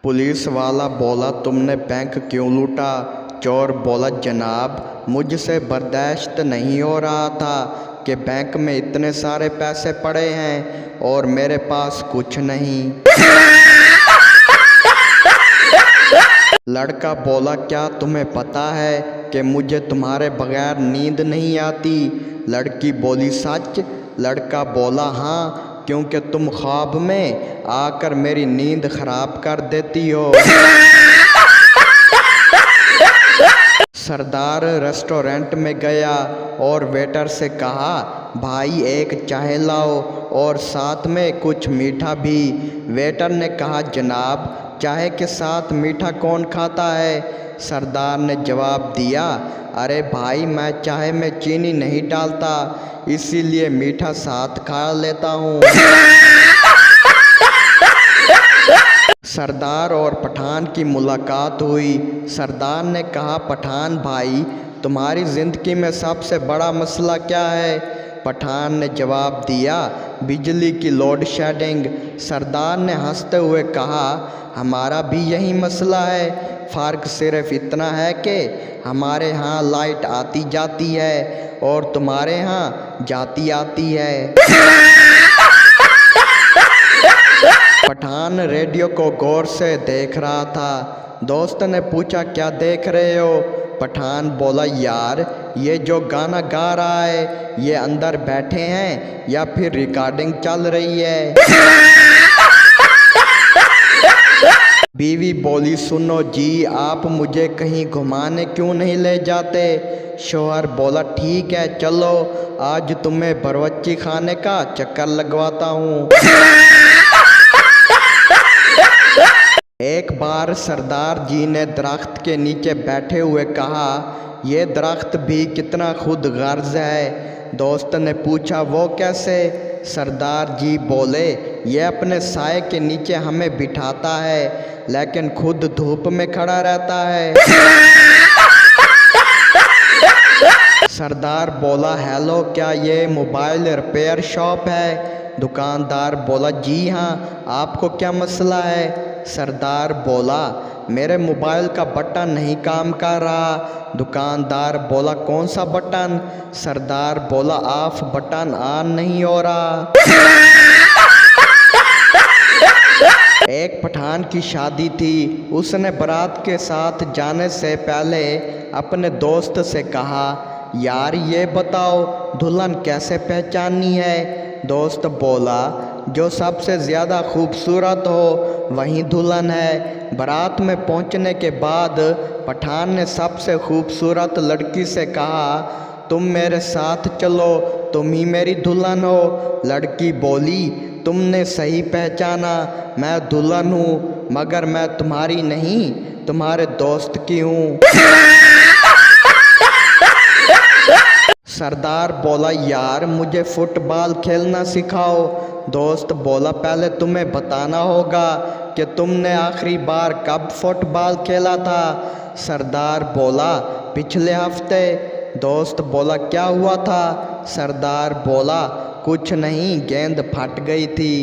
Police वाला बोला, तुमने बैंक क्यों लूटा? चोर बोला, जनाब मुझसे बर्दाश्त नहीं हो रहा था कि बैंक में इतने सारे पैसे पड़े हैं और मेरे पास कुछ नहीं। लड़का बोला, क्या तुम्हें पता है कि मुझे तुम्हारे बगैर नींद नहीं आती? लड़की बोली, सच? लड़का बोला, हाँ, क्योंकि तुम ख्वाब में आकर मेरी नींद खराब कर देती हो। सरदार रेस्टोरेंट में गया और वेटर से कहा, भाई एक चाय लाओ और साथ में कुछ मीठा भी। वेटर ने कहा, जनाब चाय के साथ मीठा कौन खाता है? सरदार ने जवाब दिया, अरे भाई मैं चाय में चीनी नहीं डालता, इसीलिए मीठा साथ खा लेता हूँ। सरदार और पठान की मुलाकात हुई। सरदार ने कहा, पठान भाई तुम्हारी ज़िंदगी में सबसे बड़ा मसला क्या है? पठान ने जवाब दिया, बिजली की लोड शेडिंग। सरदार ने हंसते हुए कहा, हमारा भी यही मसला है, फ़र्क सिर्फ इतना है कि हमारे यहाँ लाइट आती जाती है और तुम्हारे यहाँ जाती आती है। पठान रेडियो को गौर से देख रहा था। दोस्त ने पूछा, क्या देख रहे हो? पठान बोला, यार ये जो गाना गा रहा है ये अंदर बैठे हैं या फिर रिकॉर्डिंग चल रही है? बीवी बोली, सुनो जी, आप मुझे कहीं घुमाने क्यों नहीं ले जाते? शौहर बोला, ठीक है चलो, आज तुम्हें बरवच्ची खाने का चक्कर लगवाता हूँ। एक बार सरदार जी ने दरख्त के नीचे बैठे हुए कहा, ये दरख्त भी कितना खुद गर्ज है। दोस्त ने पूछा, वो कैसे? सरदार जी बोले, ये अपने साए के नीचे हमें बिठाता है लेकिन खुद धूप में खड़ा रहता है। सरदार बोला, हेलो, क्या ये मोबाइल रिपेयर शॉप है? दुकानदार बोला, जी हाँ, आपको क्या मसला है? सरदार बोला, मेरे मोबाइल का बटन नहीं काम कर रहा। दुकानदार बोला, कौन सा बटन? सरदार बोला, ऑफ बटन ऑन नहीं हो रहा। एक पठान की शादी थी। उसने बारात के साथ जाने से पहले अपने दोस्त से कहा, यार ये बताओ दुल्हन कैसे पहचाननी है? दोस्त बोला, जो सबसे ज़्यादा खूबसूरत हो वही दुल्हन है। बारात में पहुंचने के बाद पठान ने सबसे खूबसूरत लड़की से कहा, तुम मेरे साथ चलो, तुम ही मेरी दुल्हन हो। लड़की बोली, तुमने सही पहचाना, मैं दुल्हन हूँ, मगर मैं तुम्हारी नहीं, तुम्हारे दोस्त की हूँ। सरदार बोला, यार मुझे फुटबॉल खेलना सिखाओ। दोस्त बोला, पहले तुम्हें बताना होगा कि तुमने आखिरी बार कब फुटबॉल खेला था। सरदार बोला, पिछले हफ्ते। दोस्त बोला, क्या हुआ था? सरदार बोला, कुछ नहीं, गेंद फट गई थी।